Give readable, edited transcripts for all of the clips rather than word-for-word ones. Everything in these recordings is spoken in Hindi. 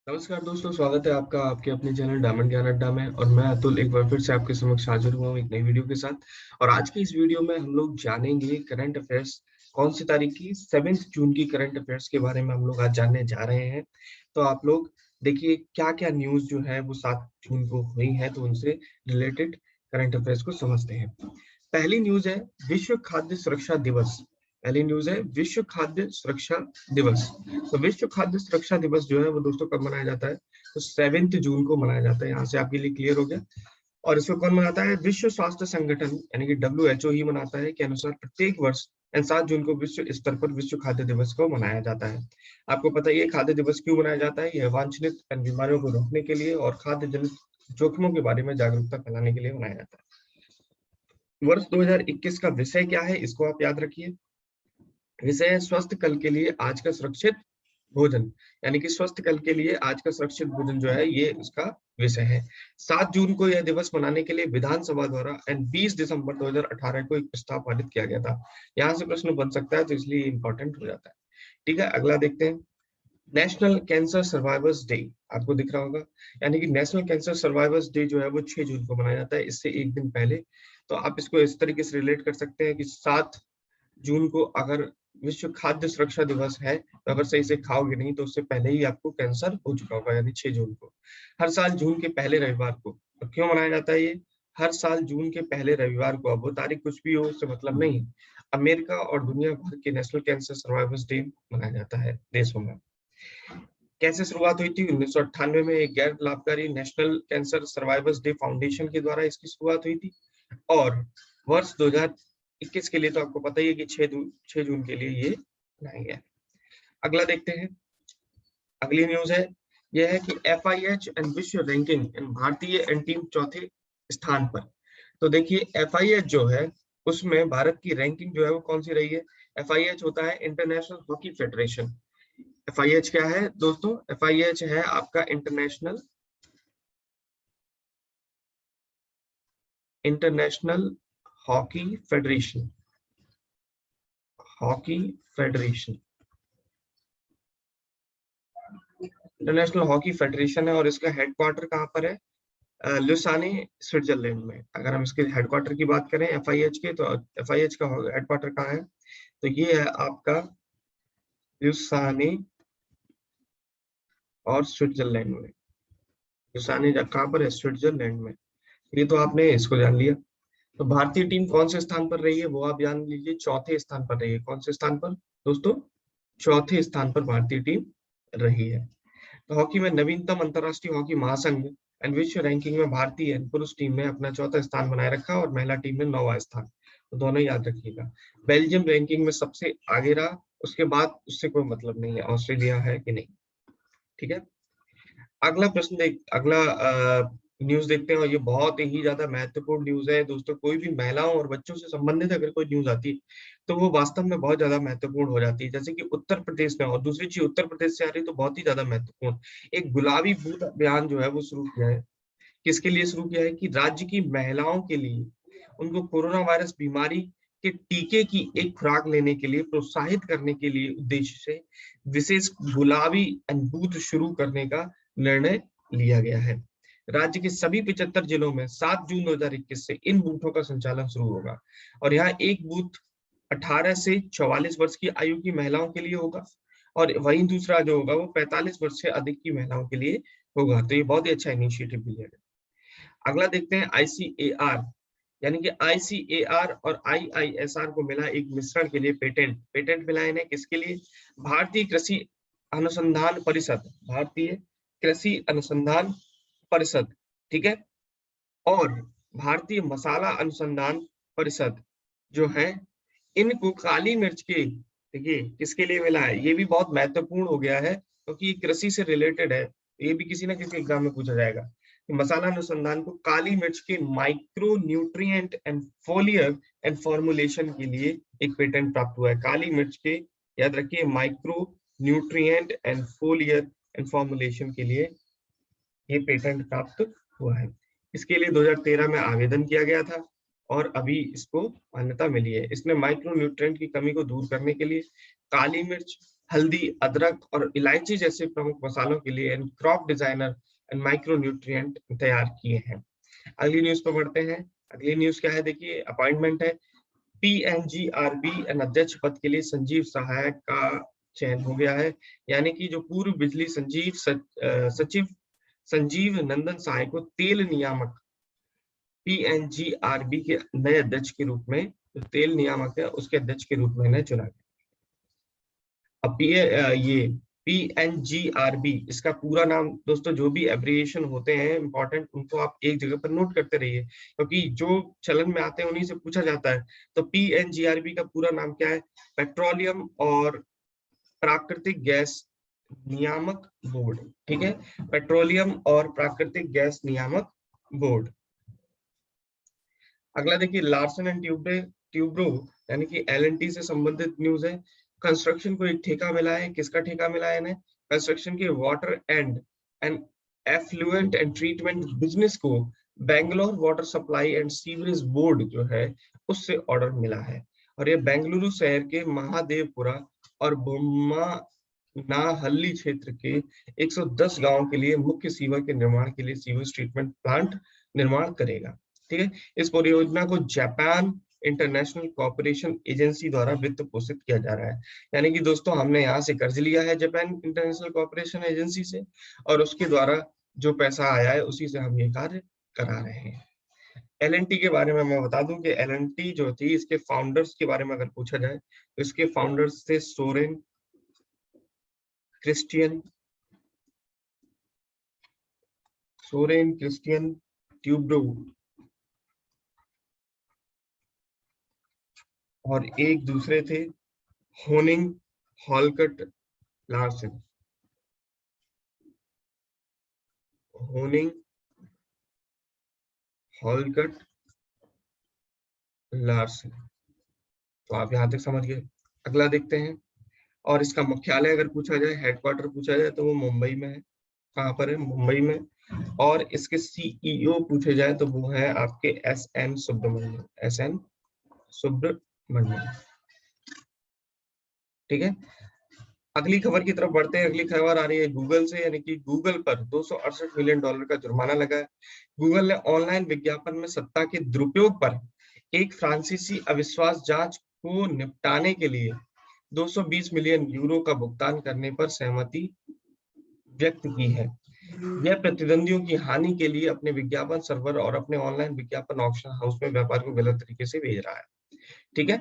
नमस्कार दोस्तों, स्वागत है आपका आपके अपने चैनल डायमंड ज्ञान अड्डा में। और मैं अतुल एक बार फिर से आपके समक्ष हाजिर हुआ हूँ एक नई वीडियो के साथ। और आज की इस वीडियो में हम लोग जानेंगे करंट अफेयर्स। कौन सी तारीख की? 7 जून की करंट अफेयर्स के बारे में हम लोग आज जानने जा रहे हैं। तो आप लोग देखिए क्या क्या न्यूज जो है वो 7 जून को हुई है, तो उनसे रिलेटेड करंट अफेयर्स को समझते हैं। पहली न्यूज है विश्व खाद्य सुरक्षा दिवस। पहली न्यूज है विश्व खाद्य सुरक्षा दिवस। तो विश्व खाद्य सुरक्षा दिवस जो है वो दोस्तों कब मनाया जाता है? तो 7 जून को मनाया जाता है। यहाँ से आपके लिए क्लियर हो गया। और इसको कौन मनाता है? विश्व स्वास्थ्य संगठन यानी कि WHO ही मनाता है के अनुसार प्रत्येक वर्ष 7 जून को विश्व स्तर पर विश्व खाद्य दिवस को मनाया जाता है। आपको पता है ये खाद्य दिवस क्यों मनाया जाता है? यह वांछनीय बीमारियों को रोकने के लिए और खाद्य जनित जोखिमों के बारे में जागरूकता फैलाने के लिए मनाया जाता है। वर्ष 2021 का विषय क्या है इसको आप याद रखिए। विषय है स्वस्थ कल के लिए आज का सुरक्षित भोजन। यानी कि स्वस्थ कल के लिए आज का सुरक्षित भोजन जो है ये उसका विषय है। 7 जून को यह दिवस मनाने के लिए विधानसभा द्वारा 20 दिसंबर 2018 को एक प्रस्ताव पारित किया गया था। यहाँ से प्रश्न बन सकता है, तो इसलिए इंपॉर्टेंट हो जाता है। ठीक है, अगला देखते हैं। नेशनल कैंसर सर्वाइवर्स डे आपको दिख रहा होगा। यानी कि नेशनल कैंसर सर्वाइवर्स डे जो है वो 6 जून को मनाया जाता है, इससे एक दिन पहले। तो आप इसको इस तरीके से रिलेट कर सकते हैं कि 7 जून को अगर विश्व खाद्य सुरक्षा दिवस है, तो अगर सही से खाओगे नहीं तो उससे पहले ही आपको कैंसर हो चुका होगा, यानी 6 जून को। हर साल जून के पहले रविवार को। तो क्यों मनाया जाता है ये? हर साल जून के पहले रविवार को, अब वो तारीख कुछ भी हो उससे मतलब नहीं, अमेरिका और दुनिया भर के नेशनल कैंसर सर्वाइवर्स डे मनाया जाता है देशों में। कैसे शुरुआत हुई थी? 1998 में एक गैर लाभकारी national cancer survivors day foundation के द्वारा इसकी शुरुआत हुई थी। और वर्ष 2021 के लिए तो आपको पता ही है कि 6 जून के लिए ये बनाया गया। अगला देखते हैं। अगली न्यूज है, यह है कि FIH एंड विश्व रैंकिंग इन भारतीय एंड टीम चौथे स्थान पर। तो देखिए FIH जो है उसमें भारत की रैंकिंग जो है वो कौन सी रही है? FIH होता है इंटरनेशनल हॉकी फेडरेशन। FIH क्या है दोस्तों? FIH है आपका international hockey federation. Hockey federation, international hockey federation है। और इसका हेडक्वार्टर कहाँ पर है? लुसाने, स्विट्जरलैंड में। अगर हम इसके हेडक्वार्टर की बात करें FIH के, तो FIH का हेडक्वार्टर कहाँ है? तो ये है आपका लुसाने और स्विट्जरलैंड में। लुसाने कहाँ पर है? स्विट्जरलैंड में। ये तो आपने इसको जान लिया। तो भारतीय टीम कौन से स्थान पर रही है वो आप जान लीजिए, चौथे स्थान पर रही है। कौन से स्थान पर दोस्तों? चौथे स्थान पर भारतीय टीम रही है। तो हॉकी में नवीनतम अंतरराष्ट्रीय हॉकी महासंघ एंड विश्व रैंकिंग में भारतीय पुरुष टीम ने अपना चौथा स्थान बनाए रखा और महिला टीम ने 9वां स्थान। तो दोनों याद रखिएगा। बेल्जियम रैंकिंग में सबसे आगे रहा, उसके बाद उससे कोई मतलब नहीं है ऑस्ट्रेलिया है कि नहीं। ठीक है, अगला प्रश्न अगला न्यूज देखते हैं। और ये बहुत ही ज्यादा महत्वपूर्ण न्यूज है दोस्तों। कोई भी महिलाओं और बच्चों से संबंधित अगर कोई न्यूज आती है तो वो वास्तव में बहुत ज्यादा महत्वपूर्ण हो जाती है। जैसे कि उत्तर प्रदेश में, और दूसरी चीज उत्तर प्रदेश से आ रही है तो बहुत ही ज्यादा महत्वपूर्ण, एक गुलाबी बूथ अभियान जो है वो शुरू किया है। किसके लिए शुरू किया है? कि राज्य की महिलाओं के लिए उनको कोरोना वायरस बीमारी के टीके की एक खुराक लेने के लिए प्रोत्साहित करने के लिए उद्देश्य से विशेष गुलाबी बूथ शुरू करने का निर्णय लिया गया है। राज्य के सभी 75 जिलों में 7 जून 2021 से इन बूथों का संचालन शुरू होगा। और यहाँ एक बूथ 18 से 44 वर्ष की आयु की महिलाओं के लिए होगा, और वहीं दूसरा जो होगा वो 45 वर्ष से अधिक की महिलाओं के लिए होगा। तो ये बहुत ही अच्छा इनिशिएटिव लिया गया। अगला देखते हैं ICAR, यानी कि ICAR और IISR को मिला एक मिश्रण के लिए पेटेंट मिला इन्हें। किसके लिए? भारतीय कृषि अनुसंधान परिषद, भारतीय कृषि अनुसंधान परिषद, ठीक है, और भारतीय मसाला अनुसंधान परिषद जो है, इनको काली मिर्च के, देखिए किसके लिए मिला है? ये भी बहुत महत्वपूर्ण हो गया है क्योंकि ये कृषि से रिलेटेड है। ये भी किसी ना किसी एग्जाम में पूछा जाएगा कि मसाला अनुसंधान को काली मिर्च के micro nutrient and फोलियर and formulation के लिए एक पेटेंट प्राप्त हुआ है। काली मिर्च के, याद रखिए, micro nutrient and फोलियर and formulation के लिए ये पेटेंट प्राप्त हुआ है। इसके लिए 2013 में आवेदन किया गया था और अभी इसको मान्यता मिली है। इसमें माइक्रो न्यूट्रिएंट की कमी को दूर करने के लिए काली मिर्च हल्दी, अदरक और इलायची जैसे प्रमुख मसालों के लिए and crop designer and micro nutrient तैयार किए हैं। अगली न्यूज पे बढ़ते हैं। अगली न्यूज क्या है, देखिए अपॉइंटमेंट है। पीएनजीआरबी अध्यक्ष पद के लिए संजीव सहायक का चयन हो गया है। यानी कि जो पूर्व बिजली सचिव संजीव नंदन सहाय को तेल नियामक पीएनजीआरबी के नए अध्यक्ष के रूप में, जो तेल नियामक है उसके अध्यक्ष के रूप में इन्हें चुना गया। अब ये पीएनजीआरबी, इसका पूरा नाम दोस्तों, जो भी एब्रिविएशन होते हैं इंपॉर्टेंट, उनको आप एक जगह पर नोट करते रहिए, क्योंकि जो चलन में आते हैं उन्हीं से पूछा जाता है। तो पीएनजीआरबी का पूरा नाम क्या है? पेट्रोलियम और प्राकृतिक गैस नियामक बोर्ड। ठीक है, पेट्रोलियम और प्राकृतिक गैस नियामक बोर्ड। अगला देखिए, लार्सन एंड ट्यूब्रो यानी कि एलएनटी से संबंधित न्यूज है। कंस्ट्रक्शन को एक ठेका मिला है। किसका ठेका मिला है इन्हें? कंस्ट्रक्शन के water and effluent and treatment business को Bangalore water supply and sewerage board जो है उससे ऑर्डर मिला है। और ये बेंगलुरु शहर के महादेवपुरा और बोम्मानाहल्ली क्षेत्र के 110 गांवों के लिए मुख्य सीवर के निर्माण के लिए सीवेज ट्रीटमेंट प्लांट निर्माण करेगा। ठीक है, इस परियोजना को जापान इंटरनेशनल कोऑपरेशन एजेंसी द्वारा वित्त पोषित किया जा रहा है। यानी कि दोस्तों, हमने यहाँ से कर्ज लिया है जापान इंटरनेशनल कोऑपरेशन एजेंसी से, और उसके द्वारा जो पैसा आया है उसी से हम ये कार्य करा रहे हैं। एलएनटी के बारे में मैं बता दूं कि एलएनटी जो थी, इसके फाउंडर्स के बारे में अगर पूछा जाए तो इसके फाउंडर्स थे सोरेन क्रिस्टियन ट्यूब्रो और एक दूसरे थे होनिंग हॉलकट लार्सन। होनिंग हॉलकट लार्सन, तो आप यहां तक समझ गए। अगला देखते हैं, और इसका मुख्यालय अगर पूछा जाए, हेडक्वार्टर पूछा जाए, तो वो मुंबई में है। कहाँ पर है? मुंबई में। और इसके सीईओ पूछे जाए तो वो है आपके एसएन सुब्रमण्यम। ठीक है, अगली खबर की तरफ बढ़ते हैं। अगली खबर आ रही है गूगल से, यानी कि गूगल पर $268 मिलियन का जुर्माना लगा है। गूगल ने ऑनलाइन विज्ञापन में सत्ता के दुरुपयोग पर एक फ्रांसीसी अविश्वास जांच को निपटाने के लिए 220 मिलियन यूरो का भुगतान करने पर सहमति व्यक्त की है। यह प्रतिद्वंदियों की हानि के लिए अपने विज्ञापन सर्वर और अपने ऑनलाइन विज्ञापन ऑक्शन हाउस में व्यापार को गलत तरीके से भेज रहा है। ठीक है,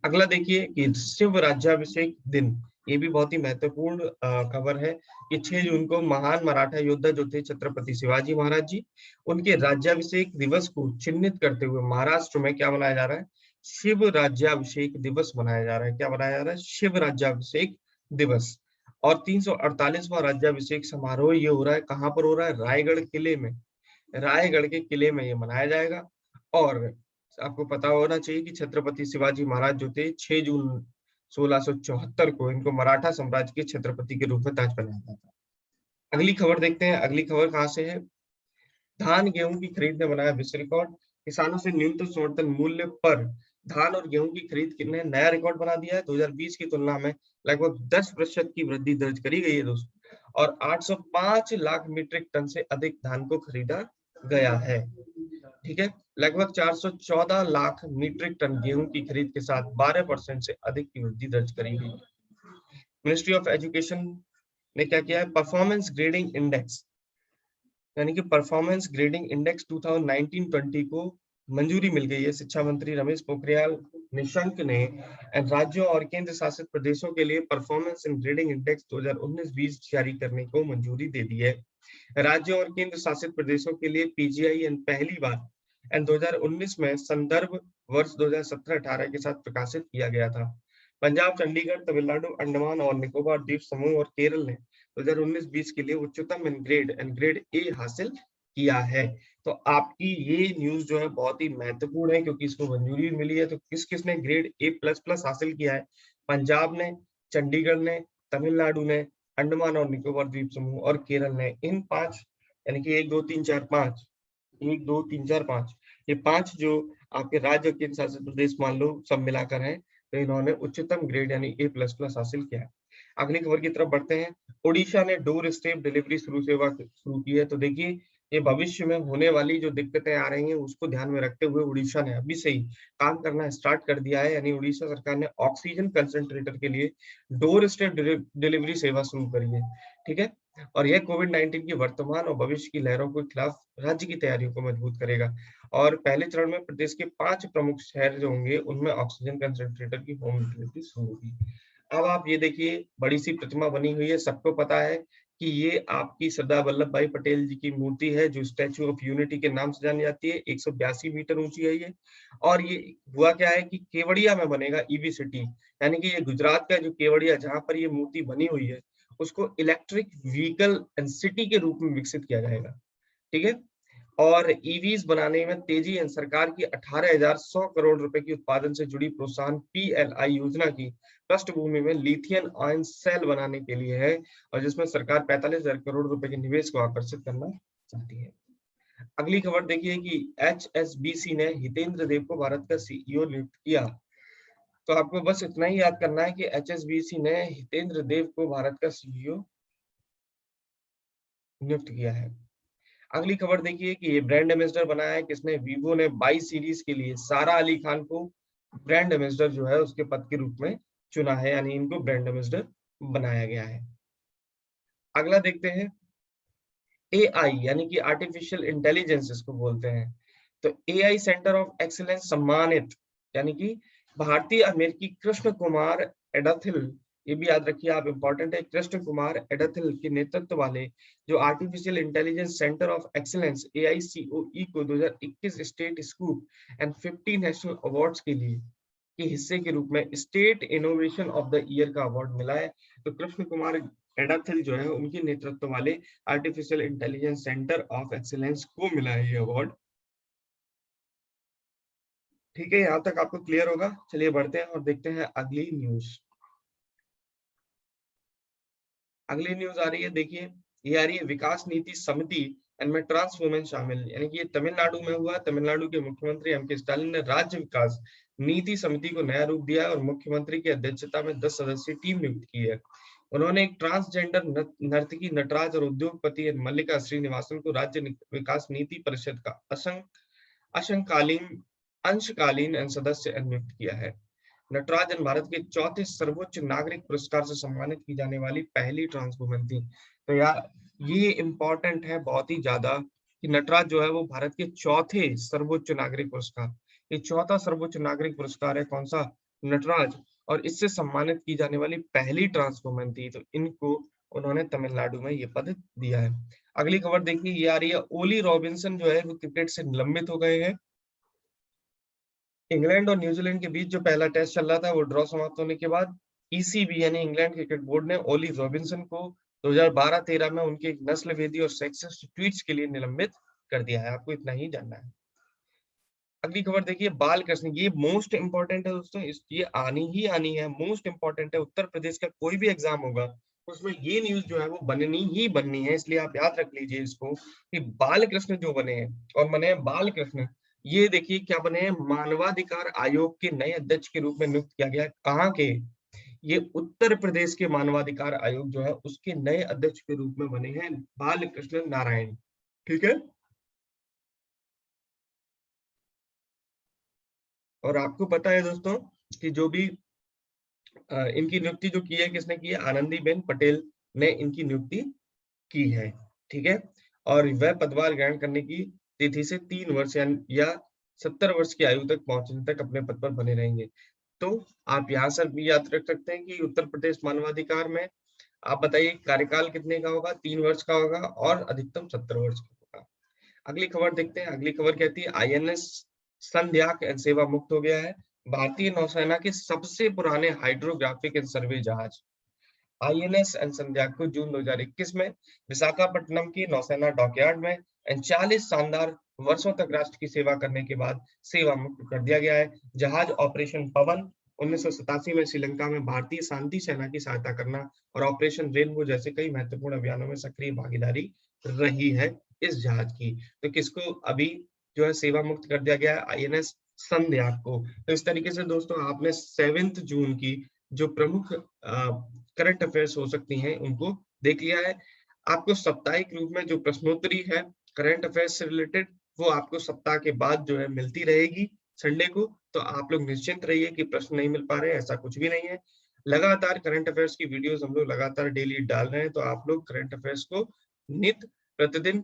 अगला देखिए कि शिव राज्याभिषेक दिन, ये भी बहुत ही महत्वपूर्ण खबर है कि 6 जून को महान मराठा योद्धा जो थे छत्रपति शिवाजी महाराज जी, उनके राज्याभिषेक दिवस को चिन्हित करते हुए महाराष्ट्र में क्या मनाया जा रहा है? शिव राज्याभिषेक दिवस मनाया जा रहा है। क्या मनाया जा रहा है? शिव राज्याभिषेक दिवस। और 348वां राज्याभिषेक समारोह ये हो रहा है, कहाँ पर हो रहा है? रायगढ़ किले में। रायगढ़ के किले में ये मनाया जाएगा। और आपको पता होना चाहिए कि छत्रपति शिवाजी महाराज जो थे 6 जून 1674 को इनको मराठा साम्राज्य के छत्रपति के रूप में ताज पहनाया गया था। अगली खबर देखते हैं। अगली खबर कहाँ से है? धान गेहूं की खरीद ने बनाया विश्व रिकॉर्ड। किसानों से न्यूनतम समर्थन मूल्य पर धान और गेहूं की खरीद ने नया रिकॉर्ड बना दिया है। 2020 की तुलना में लगभग 10% की वृद्धि दर्ज करी गई है दोस्तों, और 805 लाख मीट्रिक टन से अधिक धान को खरीदा गया है। ठीक है, लगभग 414 लाख मीट्रिक टन गेहूं की खरीद के साथ 12% से अधिक की वृद्धि दर्ज करी गई। मिनिस्ट्री ऑफ एजुकेशन ने क्या किया है? परफॉर्मेंस ग्रेडिंग इंडेक्स, यानी कि परफॉर्मेंस ग्रेडिंग इंडेक्स 2019-20 को मंजूरी मिल गई है। शिक्षा मंत्री रमेश पोखरियाल निशंक ने राज्यों और केंद्र शासित प्रदेशों के लिए परफॉर्मेंस एंड ग्रेडिंग इंडेक्स 2019-20 जारी करने को मंजूरी दे दी है। राज्यों और केंद्र शासित प्रदेशों के लिए पीजीआई पहली बार 2019 में संदर्भ वर्ष 2017-18 के साथ प्रकाशित किया गया था। पंजाब, चंडीगढ़, तमिलनाडु, अंडमान और निकोबार द्वीप समूह और केरल ने 2019-20 के लिए उच्चतम ग्रेड ए हासिल किया है। तो आपकी ये न्यूज जो है बहुत ही महत्वपूर्ण है, क्योंकि इसको मंजूरी मिली है। तो किस किसने ग्रेड A++ हासिल किया है? पंजाब ने, चंडीगढ़ ने, तमिलनाडु ने, अंडमान और निकोबार द्वीप समूह और केरल ने। इन 5 यानी कि 1 2 3 4 5 1 2 3 4 5 ये 5 जो आपके राज्य केंद्र शासित प्रदेश मान लो सब मिलाकर हैं, तो इन्होंने उच्चतम ग्रेड यानी A++ हासिल किया है। अगली खबर की तरफ बढ़ते हैं। ओडिशा ने डोर स्टेप डिलीवरी सेवा शुरू की है। तो देखिए, ये भविष्य में होने वाली जो दिक्कतें आ रही हैं, उसको ध्यान में रखते हुए उड़ीसा ने अभी से ही काम करना स्टार्ट कर दिया है। यानी उड़ीसा सरकार ने ऑक्सीजन कंसंट्रेटर के लिए डोर स्टेप डिलीवरी सेवा शुरू करी है। ठीक है? और यह कोविड-19 की वर्तमान और भविष्य की लहरों के खिलाफ राज्य की तैयारियों को मजबूत करेगा। और पहले चरण में प्रदेश के 5 प्रमुख शहर जो होंगे, उनमें ऑक्सीजन कंसंट्रेटर की होम डिलीवरी शुरू होगी। अब आप ये देखिए, बड़ी-सी प्रतिमा बनी हुई है, सबको पता है कि ये आपकी सरदार वल्लभ भाई पटेल जी की मूर्ति है, जो स्टैच्यू ऑफ यूनिटी के नाम से जानी जाती है। 182 मीटर ऊँची है ये। और ये हुआ क्या है कि केवड़िया में बनेगा ईवी सिटी, यानी कि ये गुजरात का जो केवड़िया जहाँ पर ये मूर्ति बनी हुई है, उसको इलेक्ट्रिक व्हीकल एंड सिटी के रूप में विकसित किया जाएगा। ठीक है? और ईवीज़ बनाने में तेजी एंड सरकार की 18,100 करोड़ रुपए की उत्पादन से जुड़ी प्रोत्साहन पीएलआई योजना की पृष्ठभूमि में लिथियम आयन सेल बनाने के लिए है, और जिसमें सरकार 45,000 करोड़ रुपए के निवेश को आकर्षित करना चाहती है। अगली खबर देखिए कि एचएसबीसी ने हितेंद्र देव को भारत का सीईओ नियुक्त किया। तो आपको बस इतना ही याद करना है कि एचएसबीसी ने हितेंद्र देव को भारत का सीईओ नियुक्त किया है। अगली खबर देखिए कि ये ब्रांड एम्बेसडर बनाया है किसने? वीवो ने 22 सीरीज के लिए सारा अली खान को ब्रांड एम्बेसडर जो है उसके पद के रूप में चुना है, यानी इनको ब्रांड एम्बेसडर बनाया गया है। अगला देखते हैं, एआई यानी कि आर्टिफिशियल इंटेलिजेंस इसको बोलते हैं। तो एआई सेंटर ऑफ एक्सीलेंस सम्मानित, यानी कि भारतीय अमेरिकी कृष्ण कुमार एडाथिल, ये भी याद रखिए आप, इंपॉर्टेंट है, कृष्ण कुमार एडाथिल के नेतृत्व वाले जो artificial intelligence centre of excellence AICOE को 2021 state scoop and 50 national awards के लिए के हिस्से के रूप में state innovation of the year का अवार्ड मिला है। तो कृष्ण कुमार एडाथिल जो है उनके नेतृत्व वाले artificial intelligence centre of excellence को मिला है ये अवार्ड। ठीक है, यहाँ तक आपको क्लियर होगा। चलिए बढ़ते हैं और देखते हैं अगली न्यूज। अगली न्यूज आ रही है, देखिए, ये आ रही है विकास नीति समिति इनमें ट्रांस वुमेन शामिल, यानी कि ये तमिलनाडु में हुआ। तमिलनाडु के मुख्यमंत्री एम के स्टालिन ने राज्य विकास नीति समिति को नया रूप दिया है और मुख्यमंत्री की अध्यक्षता में 10 सदस्यीय टीम नियुक्त की है। उन्होंने एक ट्रांसजेंडर नर्तकी नटराज और उद्योगपति मल्लिका श्रीनिवासन को राज्य विकास नीति परिषद का अंशकालीन अंशकालीन सदस्य नियुक्त किया है। नटराजन भारत के चौथे सर्वोच्च नागरिक पुरस्कार से सम्मानित की जाने वाली पहली ट्रांस वुमन थी। तो यार, ये इम्पोर्टेंट है बहुत ही ज्यादा कि नटराज जो है वो भारत के चौथे सर्वोच्च नागरिक पुरस्कार, ये चौथा सर्वोच्च नागरिक पुरस्कार है, कौन सा? नटराज। और इससे सम्मानित की जाने वाली पहली ट्रांस वुमन थी, तो इनको उन्होंने तमिलनाडु में ये पद दिया है। अगली खबर देखिए, ये आ रही है, ओली रॉबिन्सन जो है वो क्रिकेट से निलंबित हो गए हैं। इंग्लैंड और न्यूजीलैंड के बीच जो पहला टेस्ट चल रहा था वो ड्रॉ समाप्त होने के बाद ईसीबी यानी इंग्लैंड क्रिकेट बोर्ड ने ओली रॉबिन्सन को 2012-13 में उनके नस्ल भेदी और सेक्सिस्ट ट्वीट्स के लिए निलंबित कर दिया है। आपको इतना ही जानना है। अगली खबर देखिए, बाल कृष्ण, ये मोस्ट इंपॉर्टेंट है दोस्तों, ये आनी ही आनी है, मोस्ट इंपॉर्टेंट है। उत्तर प्रदेश का कोई भी एग्जाम होगा उसमें ये न्यूज जो है वो बननी ही बननी है, इसलिए आप याद रख लीजिए इसको कि बाल कृष्ण जो बने हैं, और बने हैं बाल कृष्ण, ये देखिए क्या बने हैं, मानवाधिकार आयोग के नए अध्यक्ष के रूप में नियुक्त किया गया है। कहाँ के? ये उत्तर प्रदेश के मानवाधिकार आयोग जो है उसके नए अध्यक्ष के रूप में बने हैं बाल कृष्ण नारायण। ठीक है? और आपको पता है दोस्तों कि जो भी इनकी नियुक्ति जो की है, किसने की है? आनंदीबेन पटेल ने इनकी नियुक्ति की है। ठीक है? और वह पदभार ग्रहण करने की तिथि से 3 वर्ष या 70 वर्ष की आयु तक पहुंचने तक अपने पद पर बने रहेंगे। तो आप यहाँ से भी याद रख सकते हैं कि उत्तर प्रदेश मानवाधिकार में आप बताइए कार्यकाल कितने का होगा? 3 वर्ष का होगा और अधिकतम 70 वर्ष का होगा। अगली खबर देखते हैं। अगली खबर कहती है, आईएनएस संध्याक सेवा मुक्त हो गया है। भारतीय नौसेना के सबसे पुराने हाइड्रोग्राफिक एंड सर्वे जहाज आईएनएस संध्याक को जून 2021 में विशाखापट्टनम की नौसेना डॉकयार्ड में 40 शानदार वर्षों तक राष्ट्र की सेवा करने के बाद सेवा मुक्त कर दिया गया है। जहाज ऑपरेशन पवन 1987 में श्रीलंका में भारतीय शांति सेना की सहायता करना और ऑपरेशन रेनबो जैसे कई महत्वपूर्ण अभियानों में सक्रिय भागीदारी रही है इस जहाज की। तो किसको अभी जो है सेवा मुक्त कर दिया गया है? आईएनएस संध्याक को। तो इस तरीके से दोस्तों आपने 7 जून की जो प्रमुख करंट अफेयर्स हो सकती हैं, उनको देख लिया है। आपको साप्ताहिक रूप में जो प्रश्नोत्तरी है करंट अफेयर्स से रिलेटेड, वो आपको सप्ताह के बाद जो है मिलती रहेगी संडे को। तो आप लोग निश्चिंत रहिए कि प्रश्न नहीं मिल पा रहे हैं, ऐसा कुछ भी नहीं है। लगातार करंट अफेयर्स की वीडियोज़ हम लोग लगातार डेली डाल रहे हैं, तो आप लोग करंट अफेयर्स को नित्य प्रतिदिन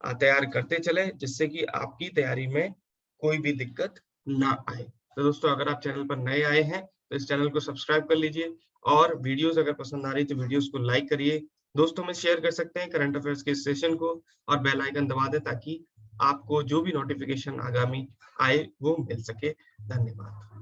तैयार करते चलें, जिससे कि आपकी तैयारी में कोई भी दिक्कत ना आए। तो दोस्तों, अगर आप चैनल पर नए आए हैं, तो इस चैनल को सब्सक्राइब कर लीजिए और वीडियोज़ अगर पसंद आ रही है, तो वीडियोज़ को लाइक करिए। दोस्तों में शेयर कर सकते हैं करंट अफेयर्स के इस सेशन को और बेल आइकन दबा दें ताकि आपको जो भी नोटिफ़िकेशन आगामी आए, वो मिल सके। धन्यवाद।